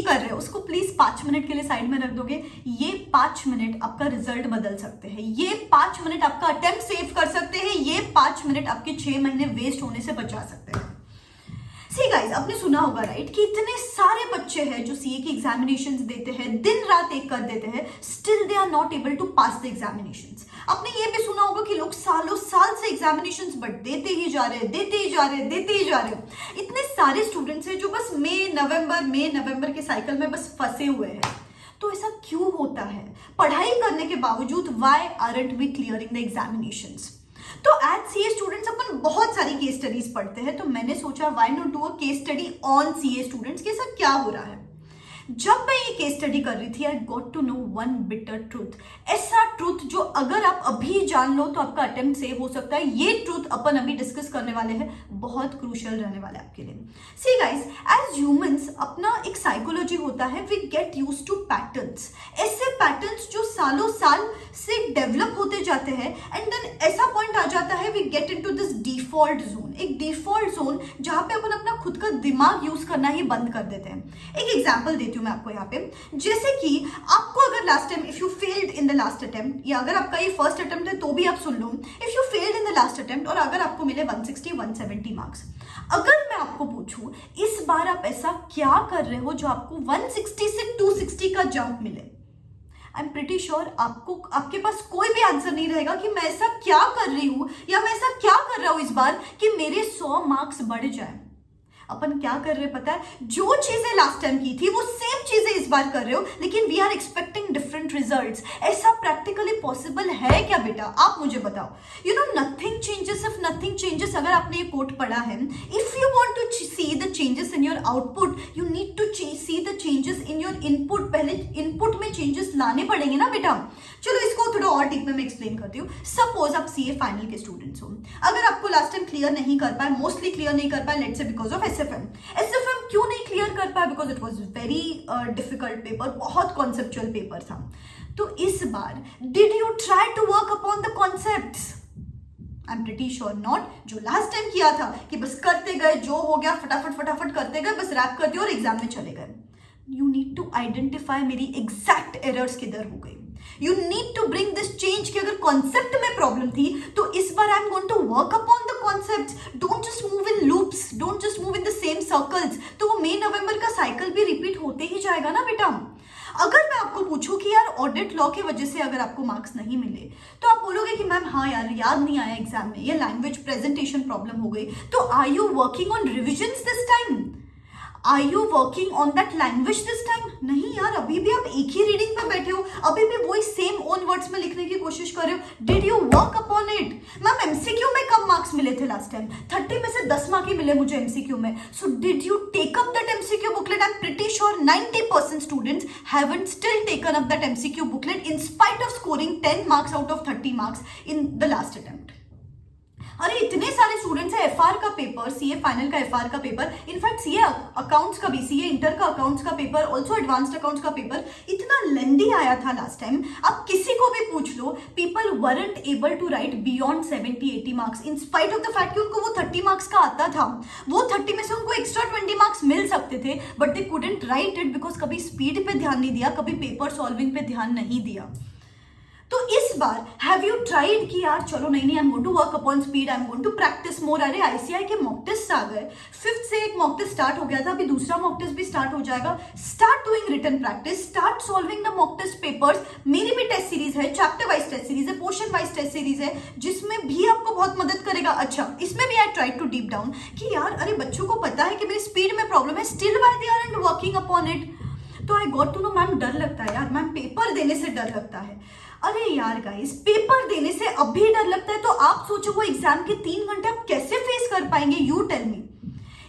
कर रहे हो उसको प्लीज 5 मिनट के लिए साइड में रख दोगे? ये 5 मिनट आपका रिजल्ट बदल सकते हैं, ये 5 मिनट आपका अटेम्प्ट सेव कर सकते हैं, ये 5 मिनट आपके 6 महीने वेस्ट होने से बचा सकते हैं। सी गाइस, आपने सुना होगा राइट कि इतने सारे बच्चे हैं जो सीए की एग्जामिनेशंस देते हैं, दिन रात एक कर देते हैं, still they are not able to pass the examinations. आपने ये भी सुना होगा कि लोग सालों साल से एग्जामिनेशंस बट देते ही जा रहे हैं। इतने सारे स्टूडेंट्स हैं जो बस मई नवंबर के साइकिल में बस फंसे हुए हैं। तो ऐसा क्यों होता है? पढ़ाई करने के बावजूद why aren't we clearing the examinations? तो एज सीए स्टूडेंट्स अपन बहुत सारी केस स्टडीज पढ़ते हैं, तो मैंने सोचा why not do a case study on CA students के साथ क्या हो रहा है। जब मैं ये केस स्टडी कर रही थी, I got to know one bitter truth, ऐसा ट्रूथ जो अगर आप अभी जान लो तो आपका अटेम्प्ट सेव हो सकता है। ये ट्रूथ अपन अभी डिस्कस करने वाले हैं, बहुत क्रूशियल रहने वाला है आपके लिए। सी गाइस, एज ह्यूमंस अपना एक साइकोलॉजी होता है, we get used to patterns, ऐसे पैटर्न्स जो सालों साल से डेवलप होते जाते हैं एंड देन ऐसा पॉइंट आ जाता है we get into this default zone, एक डिफॉल्ट जोन जहां पे अपन अपना खुद का दिमाग यूज करना ही बंद कर देते हैं। एक एग्जांपल देती हूँ मैं आपको यहाँ पे, जैसे कि आपको अगर last time if you failed in the last attempt, या अगर आपका ये फर्स्ट अटेम्प्ट है तो भी आप सुन लो, if you failed in the last attempt और अगर आपको मिले 160 170 मार्क्स, अगर मैं आपको पूछूं इस बार आप ऐसा क्या कर रहे हो जो आपको 160 से 260 का जंप मिले, आई एम प्रिटी श्योर आपको आपके पास कोई भी आंसर नहीं रहेगा कि मैं ऐसा क्या कर रही हूं या मैं ऐसा क्या कर रहा हूं इस बार कि मेरे 100 मार्क्स बढ़ जाए। अपन क्या कर रहे हैं पता है? जो चीजें लास्ट टाइम की थी वो सेम चीजें इस बार कर रहे हो, लेकिन we are expecting different results. ऐसा प्रैक्टिकली पॉसिबल है क्या बेटा? आप मुझे बताओ। You know nothing changes if nothing changes. अगर आपने ये कोट पढ़ा है, if you want to see the changes in your output you need to see the changes in your input. पहले इनपुट में चेंजेस लाने पड़ेंगे ना बेटा। चलो इसको थोड़ा और डीप में मैं एक्सप्लेन करती हूँ। सपोज आप सीए फाइनल के स्टूडेंट्स हो, अगर आपको लास्ट टाइम क्लियर नहीं कर पाए, मोस्टली क्लियर नहीं कर पाए, let's say because of SFM क्यों नहीं क्लियर कर पाया? Because it was very difficult paper, बहुत कॉन्सेप्चुअल पेपर था। तो इस बार did you try to work upon the concepts? I am pretty sure not. जो लास्ट टाइम किया था कि बस करते गए, जो हो गया फटाफट करते गए, बस रैप कर दिया और एग्जाम में चले गए। यू नीड टू आइडेंटिफाई मेरी एग्जैक्ट एरर्स किधर हो गई। You need to bring this change कि अगर कॉन्सेप्ट में प्रॉब्लम थी तो इस बार I am going to work upon the concepts. Don't just move in loops, don't just move in the same circles. तो वो मई नवंबर का साइकिल भी रिपीट होते ही जाएगा ना बेटा। अगर मैं आपको पूछूं कि यार ऑडिट लॉ की वजह से अगर आपको मार्क्स नहीं मिले तो आप बोलोगे कि मैम हाँ यार याद नहीं आया एग्जाम में, ये लैंग्वेज प्रेजेंटेशन प्रॉब्लम हो गई। तो are you working on revisions this time? Are you working on that language this time? नहीं यार, अभी भी आप एक ही रीडिंग पे बैठे हो, अभी भी वही सेम ओन वर्ड्स में लिखने की कोशिश कर रहे हो। Did you work upon it? Ma'am MCQ में कम मार्क्स मिले थे लास्ट टाइम, 30 में से 10 मार्क ही मिले मुझे एमसीक्यू में। So did you take up that MCQ booklet? I am pretty sure 90% students haven't still taken up that MCQ booklet in spite of scoring 10 marks out of 30 marks in the last attempt. अरे इतने सारे students है, FR का paper, CA final का FR का paper, in fact CA accounts का भी, CA inter का अकाउंट्स का पेपर, ऑल्सो एडवांस्ड अकाउंट्स का पेपर इतना लेंदी आया था लास्ट टाइम। अब किसी को भी पूछ लो, people weren't able to write beyond 70-80 marks in spite of the fact कि उनको वो 30 मार्क्स का आता था। वो 30 में से उनको एक्स्ट्रा 20 मार्क्स मिल सकते थे, but they couldn't right it because कभी स्पीड पे ध्यान नहीं दिया, कभी पेपर सॉल्विंग पे ध्यान नहीं दिया। तो इस बार हैव यू ट्राइड कि यार चलो नहीं I am going to work upon speed, I am going to practice more. अरे आईसीआई के मॉक टेस्ट आ गए, 5th से एक मॉक टेस्ट स्टार्ट हो गया था, अभी दूसरा मॉक टेस्ट भी स्टार्ट हो जाएगा। Start doing written practice, start solving the mock test papers. मेरी भी टेस्ट सीरीज है, चैप्टर वाइज टेस्ट सीरीज है, पोर्शन वाइज टेस्ट सीरीज है, जिसमें भी आपको बहुत मदद करेगा। अच्छा, इसमें भी I try to deep down कि यार अरे बच्चों को पता है कि मेरी स्पीड में प्रॉब्लम है, still why they aren't working upon it. तो I got to know ma'am डर लगता है यार, मैम पेपर देने से डर लगता है। अरे यार गाइस, पेपर देने से अब भी डर लगता है तो आप सोचो वो एग्जाम के 3 घंटे आप कैसे फेस कर पाएंगे? You tell me.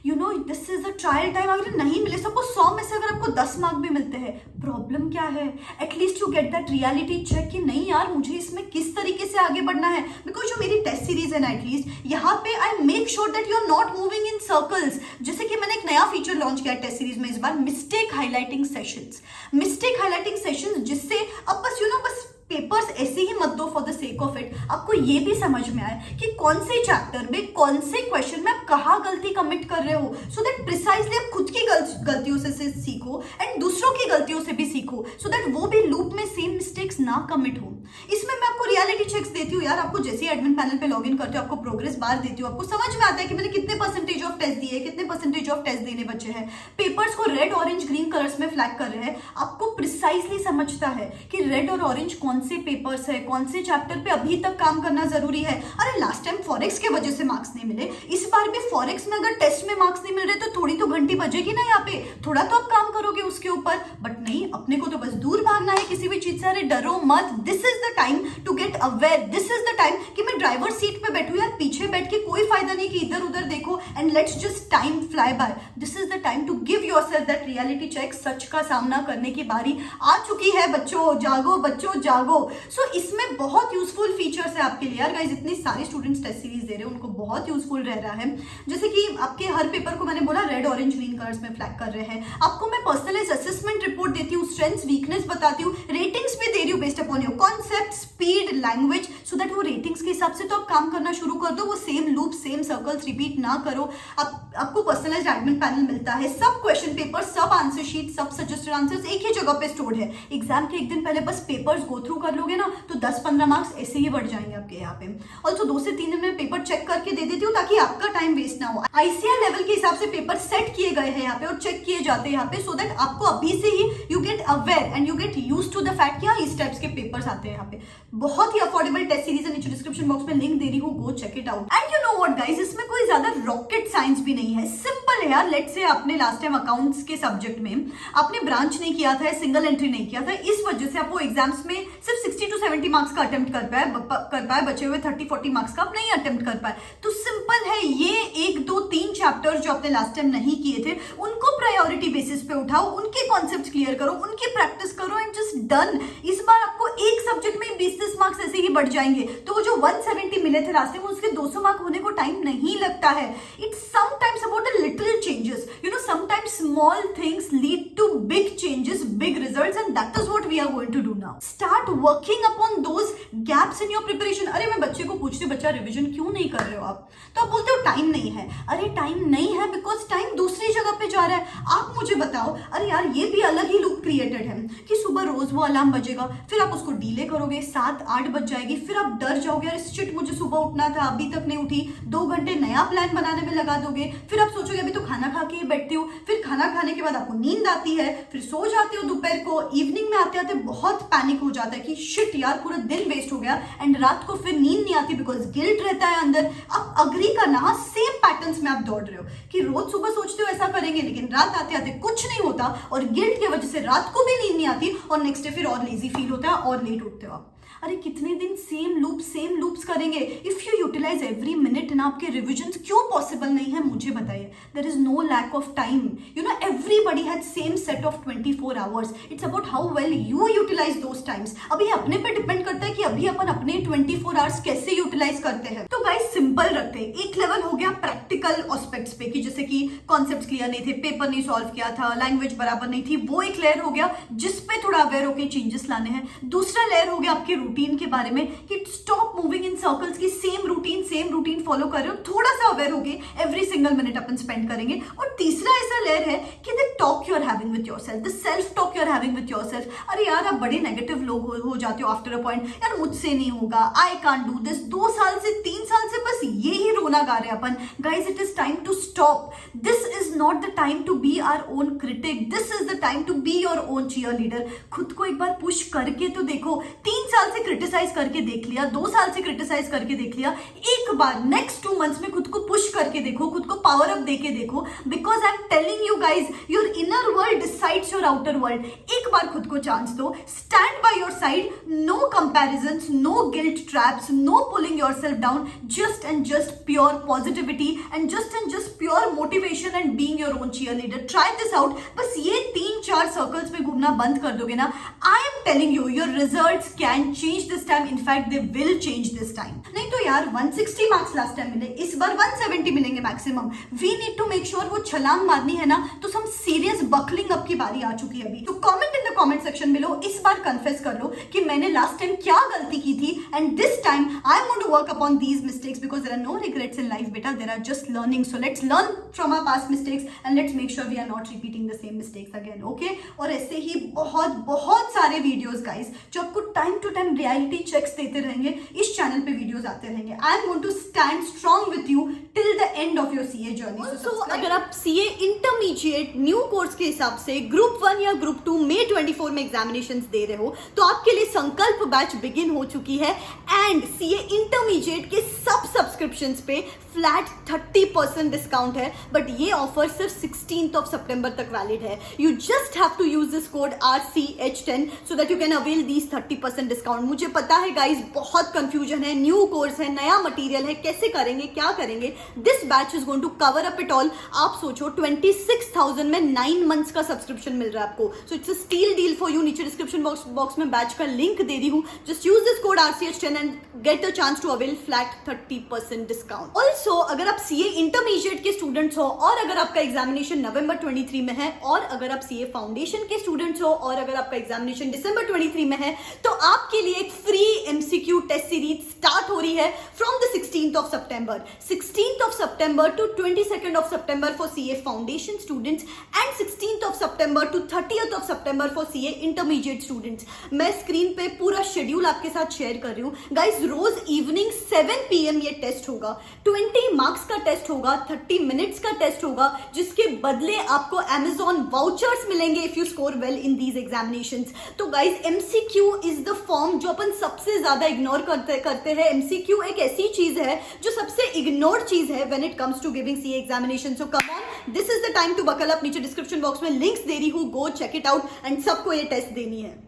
You know this is a trial time. अगर नहीं मिले, सपोज 100 में से अगर आपको 10 मार्क भी मिलते हैं, प्रॉब्लम क्या है? At least you get that reality check कि नहीं यार मुझे इसमें किस तरीके से आगे बढ़ना है। बिकॉज जो मेरी टेस्ट सीरीज है ना, एटलीस्ट यहाँ पे I make sure that you are not moving in circles. जैसे कि मैंने एक नया फीचर लॉन्च किया टेस्ट सीरीज में इस बार, mistake highlighting sessions. Mistake highlighting sessions जिससे अब बस यू नो बस पेपर्स ऐसे ही मत दो for the sake of it. आपको ये भी समझ में आए कि कौन से चैप्टर में कौन से क्वेश्चन में आप कहाँ गलती कमिट कर रहे हो, सो दैट प्रिसाइजली आप खुद की गलतियों से सीखो एंड दूसरों की गलतियों से भी सीखो, सो दैट वो भी लूप में सेम मिस्टेक्स ना कमिट हो। इसमें मैं आपको रियलिटी चेक्स देती हूँ यार। आपको जैसे एडमिन पैनल पे लॉगिन करते हो, आपको प्रोग्रेस बार देती हूँ, आपको समझ में आता है कि मैंने कितने परसेंटेज ऑफ टेस्ट दिए, कितने परसेंटेज ऑफ टेस्ट देने बचे हैं। पेपर्स को रेड ऑरेंज ग्रीन कलर्स में फ्लैग कर रहे हैं, आपको प्रिसाइजली समझता है कि रेड और ऑरेंज कौन से पेपर्स है, कौन से चैप्टर पे अभी तक काम करना जरूरी है। अरे लास्ट टाइम फॉरेक्स के वजह से मार्क्स नहीं मिले, इस बार भी फॉरेक्स में अगर टेस्ट में मार्क्स नहीं मिल रहे तो थोड़ी तो घंटी बजेगी ना यहाँ पे, थोड़ा तो आप काम करोगे उसके ऊपर। बट नहीं, अपने को तो बस दूर भागना है किसी भी चीज से। अरे डरो मत, this is the time to get aware, this is the time कि मैं ड्राइवर सीट पे बैठू यार, पीछे बैठ के कोई फायदा नहीं कि इधर उधर देखो and let's just time fly by. This is the time to give yourself that reality check. सच का सामना करने की बारी आ चुकी है बच्चों, जागो बच्चों जागो। सो इसमें बहुत यूजफुल फीचर्स है आपके लिए यार। गाइस इतने सारे स्टूडेंट्स टेस्ट सीरीज दे रहे हैं, उनको बहुत यूजफुल रह रहा है। जैसे कि आपके हर पेपर को मैंने बोला रेड ऑरेंज ग्रीन कलर्स में फ्लैग कर रहे हैं। आपको मैं पर्सनलाइज असेसमेंट रिपोर्ट देती हूँ, स्ट्रेंथ्स वीकनेस बताती हूँ, रेटिंग्स भी दे रही हूँ based upon your concept, speed, language, so that वो रेटिंग्स के हिसाब से तो आप काम करना शुरू कर दो, वो same loop same circles repeat ना करो। आपको पर्सनलाइज्ड एडमिन पैनल मिलता है, सब क्वेश्चन पेपर, सब आंसर शीट, सब सजेस्टेड आंसर्स एक ही जगह पे स्टोर्ड है। एग्जाम के एक दिन पहले बस पेपर्स गो थ्रू कर लोगे ना तो 10-15 मार्क्स ऐसे ही बढ़ जाएंगे आपके यहाँ पे। ऑल्सो 2 से 3 दिन में पेपर चेक करके दे देती हूँ ताकि आपका टाइम वेस्ट ना हो। ICR लेवल के हिसाब से पेपर सेट किए गए हैं यहाँ पे और चेक किए जाते हैं यहाँ पे, सो दैट आपको अभी से ही you get aware and you get used to the fact कि हाँ इस टाइप्स के पेपर्स आते हैं यहाँ पे। बहुत ही अफोर्डेबल टेस्ट सीरीज है, नीचे डिस्क्रिप्शन बॉक्स में लिंक दे रही हूँ, go check it out. And you know what guys, इसमें कोई ज्यादा रॉकेट साइंस भी नहीं है, सिंपल है यार। लेट्स से आपने लास्ट टाइम अकाउंट्स के सब्जेक्ट में आपने ब्रांच नहीं किया था, सिंगल एंट्री नहीं किया था, इस वजह से आपको एग्जाम्स में सिर्फ 60 to 70 मार्क्स का अटेम्प्ट कर पाए, बचे हुए 30-40 मार्क्स का आप नहीं अटेम्प्ट कर पाए। तो सिंपल है, ये 1, 2, 3 चैप्टर जो आपने लास्ट टाइम नहीं किए थे उनको प्रायोरिटी बेसिस पे उठाओ, उनके कॉन्सेप्ट क्लियर करो, उनकी प्रैक्टिस करो एंड जस्ट डन। इस बार आपको एक सब्जेक्ट में 20-30 मार्क्स ऐसे ही बढ़ जाएंगे। तो वो जो 170 मिले थे लास्ट टाइम उसके 200 मार्क होने को टाइम नहीं लगता है। It's sometimes about the little changes, you know, sometimes small things lead to big changes, big results and that is what we are going to do now. Start working upon those gaps in your preparation. अरे मैं बच्चे को पूछती हूँ बच्चा revision क्यों नहीं कर रहे हो आप, तो आप बोलते हो टाइम नहीं है। अरे टाइम नहीं है बिकॉज टाइम दूसरी जगह पे जा रहा है। आप मुझे बताओ, अरे यार ये भी अलग ही लूप क्रिएटेड है कि सुबह रोज वो अलार्म बजेगा, फिर आप उसको डिले करोगे, 7-8 बज जाएगी, फिर आप डर जाओगे यार शिट मुझे सुबह उठना था अभी तक नहीं उठी, 2 घंटे नया प्लान बनाने में लगा दोगे, फिर आप सोचोगे अभी तो खाना खा के ही बैठती हूँ, फिर खाना खाने के बाद आपको नींद आती है, फिर सो जाते हो दोपहर को, इवनिंग में आते आते बहुत पैनिक हो जाता है कि शिट यार पूरा दिन वेस्ट हो गया एंड रात को फिर नींद नहीं आती बिकॉज गिल्ट रहता है अंदर। आप अग्री करना, सेम पैटर्न्स में आप दौड़ रहे हो कि रोज सुबह सोचते हो ऐसा करेंगे लेकिन रात आते आते कुछ नहीं होता और गिल्ट की वजह से रात को भी नींद नहीं आती और नेक्स्ट डे फिर और लेजी फील होता है और लेट उठते हो आप। अरे कितने दिन सेम लूप्स करेंगे? If you utilize every minute ना, आपके रिविजन्स क्यों पॉसिबल नहीं है मुझे बताइए। There is no lack of time, you know, everybody has same set of 24 hours. It's about how well you utilize those times. अभी अपने पे डिपेंड करता है कि अभी अपन अपने 24 आवर्स कैसे यूटिलाइज करते हैं। तो गाइस सिंपल रखते हैं, एक लेवल हो गया प्रैक्टिकल एस्पेक्ट्स पे कि जैसे कि कॉन्सेप्ट्स क्लियर नहीं थे, पेपर नहीं सॉल्व किया था, लैंग्वेज बराबर नहीं थी, वो एक लेयर हो गया जिसपे थोड़ा अवेयर होकर चेंजेस लाने हैं। दूसरा लेयर हो गया आपके रूटीन के बारे में कि स्टॉप मूविंग इन सर्कल्स की सेम रूटीन फॉलो कर रहे हो, थोड़ा सा अवेयर हो गए, एवरी सिंगल मिनट अपन स्पेंड करेंगे। और तीसरा ऐसा लेयर है कि the talk you are having with yourself, the self talk you are having with yourself. अरे यार आप बड़े नेगेटिव लोग हो जाते हो आफ्टर अ पॉइंट, यार मुझसे नहीं होगा, आई कांट डू दिस। 2 साल से 3 साल से बस ये ही रोना गा रहे हैं अपन। Guys it is time to stop, this is not the time to be our own critic, this is the time to be your own cheerleader. खुद को एक बार पुश करके तो देखो, 3 साल से क्रिटिसाइज करके देख लिया, 2 साल से क्रिटिसाइज करके देख लिया, एक बार नेक्स्ट 2 मंथ्स में खुद को पुश करके देखो, खुद को पावर अप देके देखो। Because I am telling you guys, your inner world decides your outer world. एक बार खुद को चांस दो, stand by your side, no comparisons, no guilt traps, no pulling yourself down, just and just pure positivity and just pure motivation and being your own cheerleader. Try this out. बस ये 3-4 circles में घूमना बंद कर दोगे ना, आई am telling you your results can change this time, in fact they will change this time. नहीं तो यार 160 मार्क्स लास्ट टाइम मिले, इस बार 170 मिलेंगे maximum. We need to make sure वो छलांग मारनी है ना, तो सम सीरियस बकलिंग अप की बारी आ चुकी है अभी। तो comment in the comment section below, इस बार कन्फेस कर लो कि मैंने लास्ट टाइम क्या गलती की थी, and this time I am going to work upon these mistakes because there are no regrets in life बेटा, there are just learning. So let's learn from our past mistakes and let's make sure we are not repeating the same mistakes again. Okay, और ऐसे ही बहुत बहुत सारे videos guys जो आपको time to time reality checks देते रहेंगे, इस चैनल पे वीडियोस आते रहेंगे. I am going to stand strong with you till the end of your CA journey. सो अगर आप सीए इंटरमीडिएट न्यू कोर्स के हिसाब से ग्रुप 1 या ग्रुप 2 मई 24 में एग्जामिनेशंस दे रहे हो तो आपके लिए संकल्प बैच बिगिन हो चुकी है. एंड सीए इंटरमीडिएट के सब सब्सक्रिप्शंस पे फ्लैट 30% डिस्काउंट है. बट ये ऑफर सिर्फ 16th ऑफ सितंबर तक वैलिड है. You just have to use this code RCH10 so that you can avail these 30% discount. मुझे पता है गाइज बहुत कंफ्यूजन है, न्यू कोर्स है, नया मटेरियल है, कैसे करेंगे, क्या करेंगे. This batch is going to cover up it all. आप सोचो 26,000 में 9 मंथ्स का सब्सक्रिप्शन मिल रहा है आपको. So it's a steal deal for you. नीचे डिस्क्रिप्शन बॉक्स में बैच का लिंक दे रही हूँ. Just use this code RCH10 and get a chance to avail flat 30% discount. Also अगर आप सीए इंटरमीडिएट के स्टूडेंट्स हो और अगर आपका एग्जामिनेशन नवंबर 23 में है, और अगर आप सीए फाउंडेशन के स्टूडेंट्स हो और अगर आपका एग्जामिनेशन दिसंबर 23 में है, तो आपके लिए एक free MCQ test series start हो रही है फ्रॉम द 16th ऑफ सितंबर. 16th ऑफ सितंबर टू 22nd ऑफ सितंबर for CA foundation students and 16th of सितंबर टू 30th ऑफ सितंबर फॉर सीए इंटरमीडिएट स्टूडेंट्स. मैं स्क्रीन पे पूरा शेड्यूल आपके साथ शेयर कर रही हूँ गाइज. रोज इवनिंग 7 PM ये टेस्ट होगा. 20 मार्क्स का टेस्ट होगा, 30 मिनट्स का टेस्ट होगा, जिसके बदले आपको Amazon वाउचर्स मिलेंगे if you score well in these examinations. तो guys MCQ is the form जो अपन सबसे ज्यादा इग्नोर करते हैं. एमसीक्यू एक ऐसी चीज है जो सबसे इग्नोर चीज है when it comes to giving CA examination. So come on, this is the time to buckle up. नीचे डिस्क्रिप्शन बॉक्स में लिंक्स दे रही हूँ, go check it out and सबको ये टेस्ट देनी है.